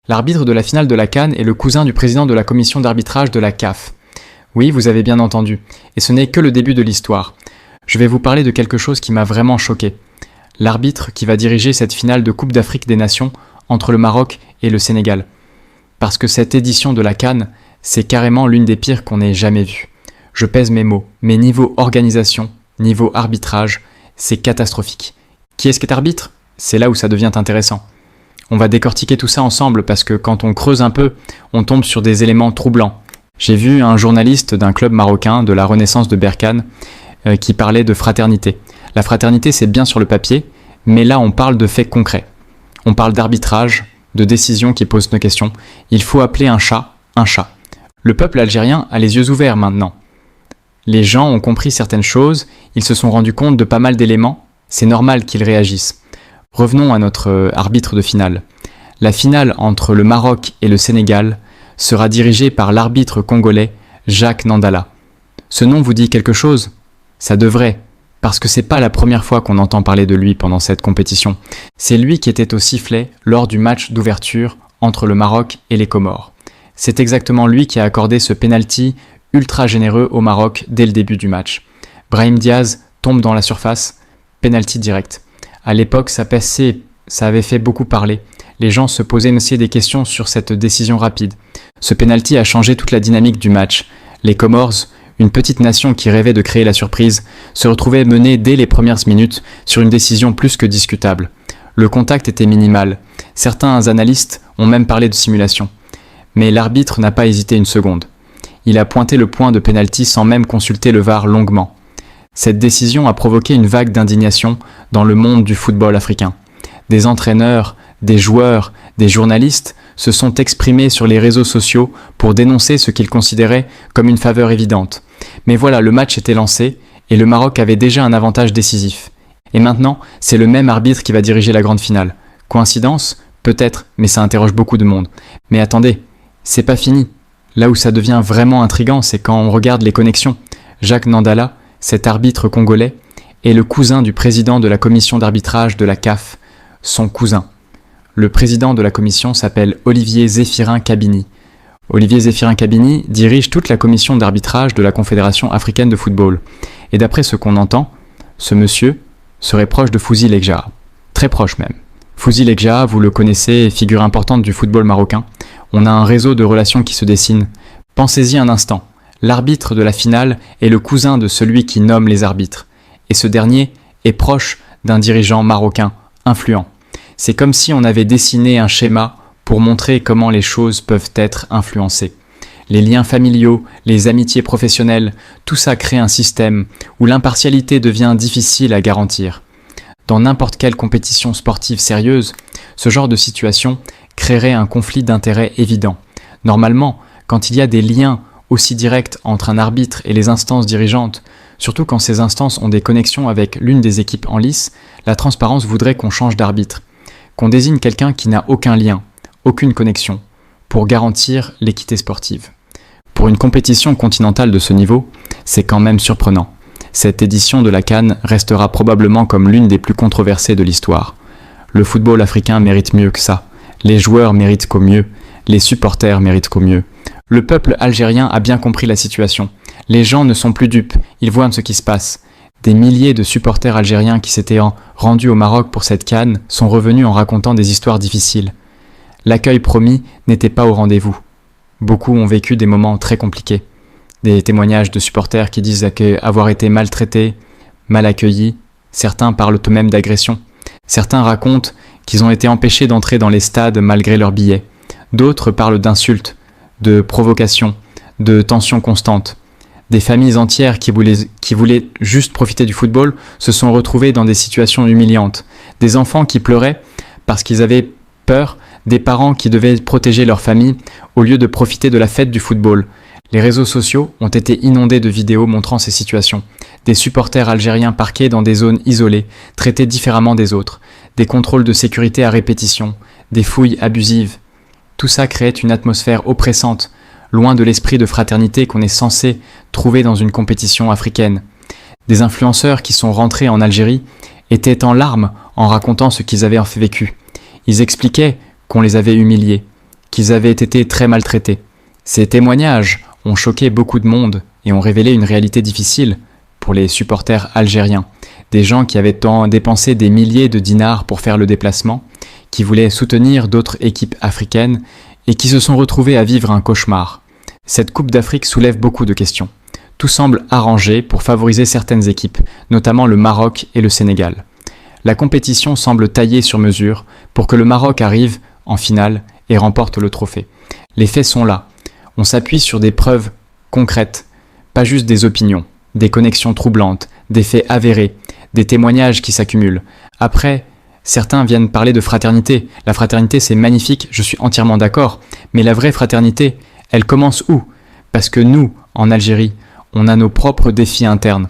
L'arbitre de la finale de la CAN est le cousin du président de la commission d'arbitrage de la CAF. Oui, vous avez bien entendu, et ce n'est que le début de l'histoire. Je vais vous parler de quelque chose qui m'a vraiment choqué. L'arbitre qui va diriger cette finale de Coupe d'Afrique des Nations entre le Maroc et le Sénégal. Parce que cette édition de la CAN, c'est carrément l'une des pires qu'on ait jamais vues. Je pèse mes mots, mais niveau organisation, niveau arbitrage, c'est catastrophique. Qui est-ce qui est arbitre ? C'est là où ça devient intéressant. On va décortiquer tout ça ensemble parce que quand on creuse un peu, on tombe sur des éléments troublants. J'ai vu un journaliste d'un club marocain de la Renaissance de Berkane qui parlait de fraternité. La fraternité, c'est bien sur le papier, mais là on parle de faits concrets. On parle d'arbitrage, de décisions qui posent nos questions. Il faut appeler un chat un chat. Le peuple algérien a les yeux ouverts maintenant. Les gens ont compris certaines choses, ils se sont rendus compte de pas mal d'éléments, c'est normal qu'ils réagissent. Revenons à notre arbitre de finale. La finale entre le Maroc et le Sénégal sera dirigée par l'arbitre congolais Jacques Nandala. Ce nom vous dit quelque chose ? Ça devrait, parce que c'est pas la première fois qu'on entend parler de lui pendant cette compétition. C'est lui qui était au sifflet lors du match d'ouverture entre le Maroc et les Comores. C'est exactement lui qui a accordé ce penalty ultra généreux au Maroc dès le début du match. Brahim Diaz tombe dans la surface, penalty direct. À l'époque, ça avait fait beaucoup parler. Les gens se posaient aussi des questions sur cette décision rapide. Ce penalty a changé toute la dynamique du match. Les Comores, une petite nation qui rêvait de créer la surprise, se retrouvaient menés dès les premières minutes sur une décision plus que discutable. Le contact était minimal. Certains analystes ont même parlé de simulation. Mais l'arbitre n'a pas hésité une seconde. Il a pointé le point de penalty sans même consulter le VAR longuement. Cette décision a provoqué une vague d'indignation dans le monde du football africain. Des entraîneurs, des joueurs, des journalistes se sont exprimés sur les réseaux sociaux pour dénoncer ce qu'ils considéraient comme une faveur évidente. Mais voilà, le match était lancé et le Maroc avait déjà un avantage décisif. Et maintenant, c'est le même arbitre qui va diriger la grande finale. Coïncidence ? Peut-être, mais ça interroge beaucoup de monde. Mais attendez, c'est pas fini. Là où ça devient vraiment intriguant, c'est quand on regarde les connexions. Jacques Nandala, cet arbitre congolais, est le cousin du président de la commission d'arbitrage de la CAF, son cousin. Le président de la commission s'appelle Olivier Zéphirin Kabini. Olivier Zéphirin Kabini dirige toute la commission d'arbitrage de la Confédération africaine de football. Et d'après ce qu'on entend, ce monsieur serait proche de Fouzi Lekjaa. Très proche même. Fouzi Lekjaa, vous le connaissez, figure importante du football marocain. On a un réseau de relations qui se dessine. Pensez-y un instant. L'arbitre de la finale est le cousin de celui qui nomme les arbitres. Et ce dernier est proche d'un dirigeant marocain influent. C'est comme si on avait dessiné un schéma pour montrer comment les choses peuvent être influencées. Les liens familiaux, les amitiés professionnelles, tout ça crée un système où l'impartialité devient difficile à garantir. Dans n'importe quelle compétition sportive sérieuse, ce genre de situation créerait un conflit d'intérêts évident. Normalement, quand il y a des liens aussi directs entre un arbitre et les instances dirigeantes, surtout quand ces instances ont des connexions avec l'une des équipes en lice, la transparence voudrait qu'on change d'arbitre, qu'on désigne quelqu'un qui n'a aucun lien, aucune connexion, pour garantir l'équité sportive. Pour une compétition continentale de ce niveau, c'est quand même surprenant. Cette édition de la CAN restera probablement comme l'une des plus controversées de l'histoire. Le football africain mérite mieux que ça. Les joueurs méritent qu'au mieux. Les supporters méritent qu'au mieux. Le peuple algérien a bien compris la situation. Les gens ne sont plus dupes, ils voient ce qui se passe. Des milliers de supporters algériens qui s'étaient rendus au Maroc pour cette CAN sont revenus en racontant des histoires difficiles. L'accueil promis n'était pas au rendez-vous. Beaucoup ont vécu des moments très compliqués. Des témoignages de supporters qui disent avoir été maltraités, mal accueillis. Certains parlent eux-mêmes d'agression. Certains racontent qu'ils ont été empêchés d'entrer dans les stades malgré leurs billets. D'autres parlent d'insultes, de provocations, de tensions constantes. Des familles entières qui voulaient juste profiter du football se sont retrouvées dans des situations humiliantes. Des enfants qui pleuraient parce qu'ils avaient peur, des parents qui devaient protéger leur famille au lieu de profiter de la fête du football. Les réseaux sociaux ont été inondés de vidéos montrant ces situations. Des supporters algériens parqués dans des zones isolées, traités différemment des autres, des contrôles de sécurité à répétition, des fouilles abusives. Tout ça créait une atmosphère oppressante, loin de l'esprit de fraternité qu'on est censé trouver dans une compétition africaine. Des influenceurs qui sont rentrés en Algérie étaient en larmes en racontant ce qu'ils avaient vécu. Ils expliquaient qu'on les avait humiliés, qu'ils avaient été très maltraités. Ces témoignages ont choqué beaucoup de monde et ont révélé une réalité difficile pour les supporters algériens. Des gens qui avaient dépensé des milliers de dinars pour faire le déplacement, qui voulaient soutenir d'autres équipes africaines et qui se sont retrouvés à vivre un cauchemar. Cette Coupe d'Afrique soulève beaucoup de questions. Tout semble arrangé pour favoriser certaines équipes, notamment le Maroc et le Sénégal. La compétition semble taillée sur mesure pour que le Maroc arrive en finale et remporte le trophée. Les faits sont là. On s'appuie sur des preuves concrètes, pas juste des opinions, des connexions troublantes, des faits avérés, des témoignages qui s'accumulent. Après, certains viennent parler de fraternité. La fraternité, c'est magnifique, je suis entièrement d'accord. Mais la vraie fraternité, elle commence où? Parce que nous, en Algérie, on a nos propres défis internes.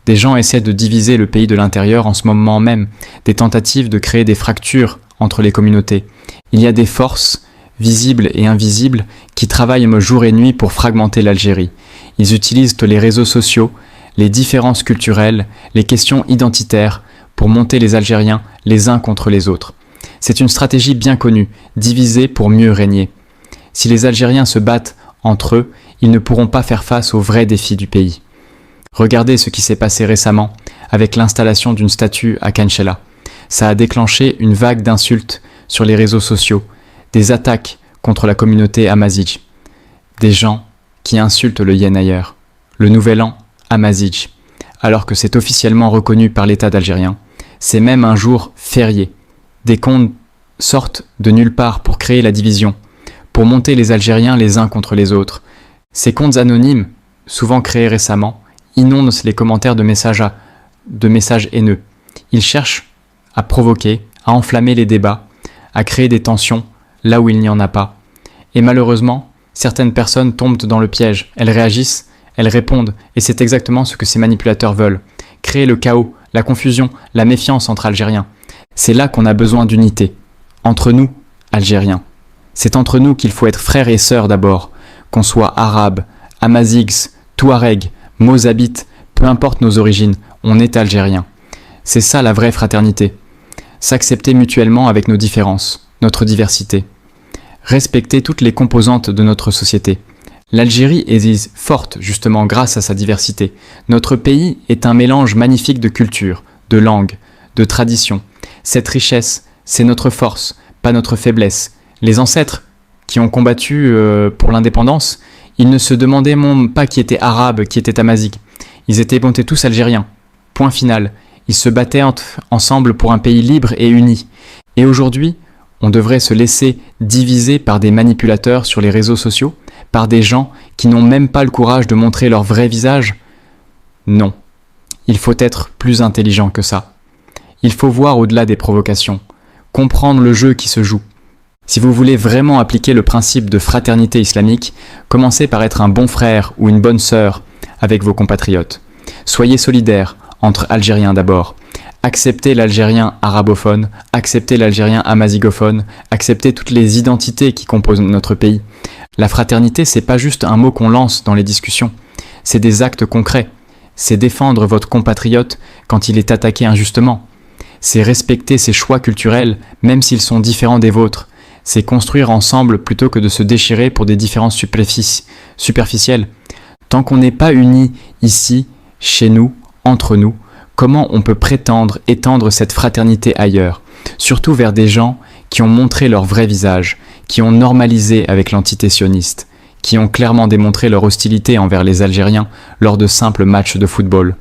Des gens essaient de diviser le pays de l'intérieur en ce moment même, des tentatives de créer des fractures entre les communautés. Il y a des forces, visibles et invisibles, qui travaillent jour et nuit pour fragmenter l'Algérie. Ils utilisent les réseaux sociaux, les différences culturelles, les questions identitaires, pour monter les Algériens les uns contre les autres. C'est une stratégie bien connue, diviser pour mieux régner. Si les Algériens se battent entre eux, ils ne pourront pas faire face aux vrais défis du pays. Regardez ce qui s'est passé récemment avec l'installation d'une statue à Khenchela. Ça a déclenché une vague d'insultes sur les réseaux sociaux, des attaques contre la communauté amazigh. Des gens qui insultent le Yen le Nouvel An amazigh, alors que c'est officiellement reconnu par l'État algérien. C'est même un jour férié. Des comptes sortent de nulle part pour créer la division, pour monter les Algériens les uns contre les autres. Ces comptes anonymes, souvent créés récemment, inondent les commentaires de messages haineux. Ils cherchent à provoquer, à enflammer les débats, à créer des tensions là où il n'y en a pas. Et malheureusement, certaines personnes tombent dans le piège. Elles réagissent, elles répondent, et c'est exactement ce que ces manipulateurs veulent. Créer le chaos, la confusion, la méfiance entre Algériens. C'est là qu'on a besoin d'unité. Entre nous, Algériens. C'est entre nous qu'il faut être frères et sœurs d'abord, qu'on soit arabes, amazighs, touaregs, mozabites, peu importe nos origines, on est Algériens. C'est ça la vraie fraternité. S'accepter mutuellement avec nos différences, notre diversité. Respecter toutes les composantes de notre société. L'Algérie est forte justement grâce à sa diversité. Notre pays est un mélange magnifique de cultures, de langues, de traditions. Cette richesse, c'est notre force, pas notre faiblesse. Les ancêtres qui ont combattu pour l'indépendance, ils ne se demandaient pas qui était arabe, qui était amazigh. Ils étaient tous algériens. Point final. Ils se battaient ensemble pour un pays libre et uni. Et aujourd'hui, on devrait se laisser diviser par des manipulateurs sur les réseaux sociaux, par des gens qui n'ont même pas le courage de montrer leur vrai visage? Non. Il faut être plus intelligent que ça. Il faut voir au-delà des provocations, comprendre le jeu qui se joue. Si vous voulez vraiment appliquer le principe de fraternité islamique, commencez par être un bon frère ou une bonne sœur avec vos compatriotes. Soyez solidaires entre Algériens d'abord. Acceptez l'Algérien arabophone, acceptez l'Algérien amazighophone, acceptez toutes les identités qui composent notre pays. La fraternité, c'est pas juste un mot qu'on lance dans les discussions, c'est des actes concrets. C'est défendre votre compatriote quand il est attaqué injustement. C'est respecter ses choix culturels, même s'ils sont différents des vôtres. C'est construire ensemble plutôt que de se déchirer pour des différences superficielles. Tant qu'on n'est pas unis ici, chez nous, entre nous, comment on peut prétendre étendre cette fraternité ailleurs, surtout vers des gens qui ont montré leur vrai visage, qui ont normalisé avec l'entité sioniste, qui ont clairement démontré leur hostilité envers les Algériens lors de simples matchs de football.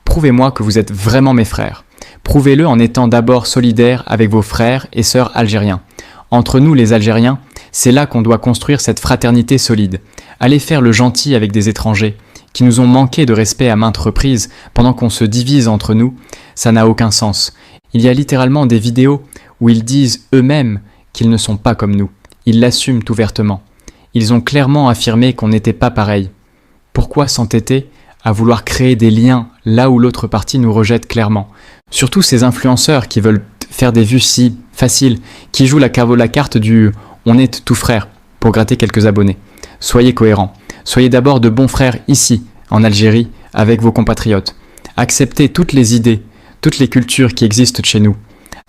Prouvez-moi que vous êtes vraiment mes frères. Prouvez-le en étant d'abord solidaire avec vos frères et sœurs algériens. Entre nous les Algériens, c'est là qu'on doit construire cette fraternité solide. Allez faire le gentil avec des étrangers, qui nous ont manqué de respect à maintes reprises pendant qu'on se divise entre nous, ça n'a aucun sens. Il y a littéralement des vidéos où ils disent eux-mêmes qu'ils ne sont pas comme nous. Ils l'assument ouvertement. Ils ont clairement affirmé qu'on n'était pas pareil. Pourquoi s'entêter à vouloir créer des liens là où l'autre partie nous rejette clairement? Surtout ces influenceurs qui veulent faire des vues si faciles, qui jouent la carte du « on est tout frère » pour gratter quelques abonnés. Soyez cohérents. Soyez d'abord de bons frères ici, en Algérie, avec vos compatriotes. Acceptez toutes les idées, toutes les cultures qui existent chez nous.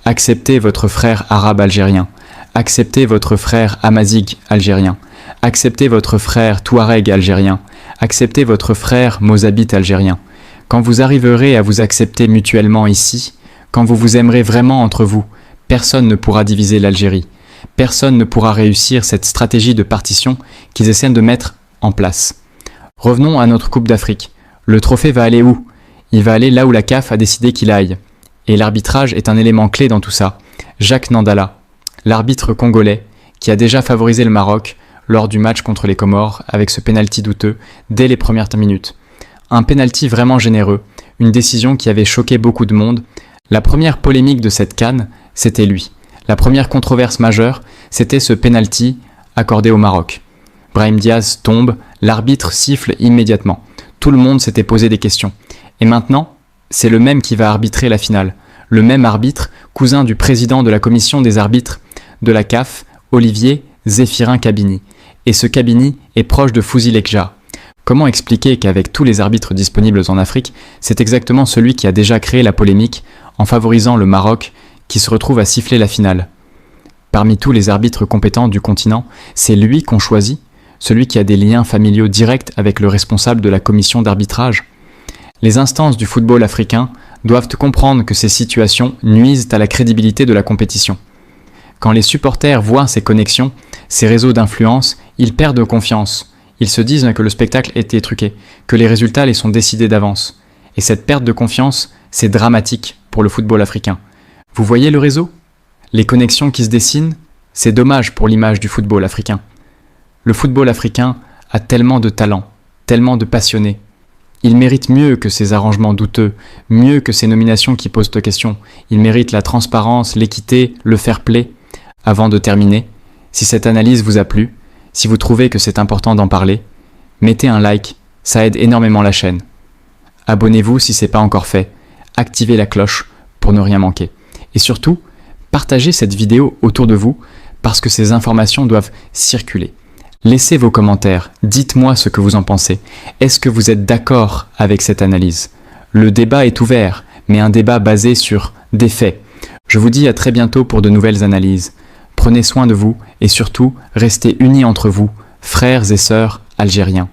Acceptez votre frère arabe algérien. Acceptez votre frère Amazigh algérien. Acceptez votre frère Touareg algérien. Acceptez votre frère Mozabite algérien. Quand vous arriverez à vous accepter mutuellement ici, quand vous vous aimerez vraiment entre vous, personne ne pourra diviser l'Algérie. Personne ne pourra réussir cette stratégie de partition qu'ils essaient de mettre en place. Revenons à notre Coupe d'Afrique. Le trophée va aller où? Il va aller là où la CAF a décidé qu'il aille. Et l'arbitrage est un élément clé dans tout ça. Jacques Nandala, l'arbitre congolais, qui a déjà favorisé le Maroc lors du match contre les Comores avec ce pénalty douteux dès les premières minutes. Un pénalty vraiment généreux, une décision qui avait choqué beaucoup de monde. La première polémique de cette CAN, c'était lui. La première controverse majeure, c'était ce pénalty accordé au Maroc. Brahim Diaz tombe, l'arbitre siffle immédiatement. Tout le monde s'était posé des questions. Et maintenant, c'est le même qui va arbitrer la finale. Le même arbitre, cousin du président de la commission des arbitres de la CAF, Olivier Zéphirin Kabini. Et ce Kabini est proche de Fouzi Lekja. Comment expliquer qu'avec tous les arbitres disponibles en Afrique, c'est exactement celui qui a déjà créé la polémique en favorisant le Maroc qui se retrouve à siffler la finale? Parmi tous les arbitres compétents du continent, c'est lui qu'on choisit, celui qui a des liens familiaux directs avec le responsable de la commission d'arbitrage. Les instances du football africain doivent comprendre que ces situations nuisent à la crédibilité de la compétition. Quand les supporters voient ces connexions, ces réseaux d'influence, ils perdent confiance. Ils se disent que le spectacle était truqué, que les résultats les sont décidés d'avance. Et cette perte de confiance, c'est dramatique pour le football africain. Vous voyez le réseau? Les connexions qui se dessinent, c'est dommage pour l'image du football africain. Le football africain a tellement de talent, tellement de passionnés. Il mérite mieux que ces arrangements douteux, mieux que ces nominations qui posent de questions. Il mérite la transparence, l'équité, le fair play. Avant de terminer, si cette analyse vous a plu, si vous trouvez que c'est important d'en parler, mettez un like, ça aide énormément la chaîne. Abonnez-vous si ce n'est pas encore fait, activez la cloche pour ne rien manquer. Et surtout, partagez cette vidéo autour de vous parce que ces informations doivent circuler. Laissez vos commentaires, dites-moi ce que vous en pensez. Est-ce que vous êtes d'accord avec cette analyse? Le débat est ouvert, mais un débat basé sur des faits. Je vous dis à très bientôt pour de nouvelles analyses. Prenez soin de vous et surtout, restez unis entre vous, frères et sœurs algériens.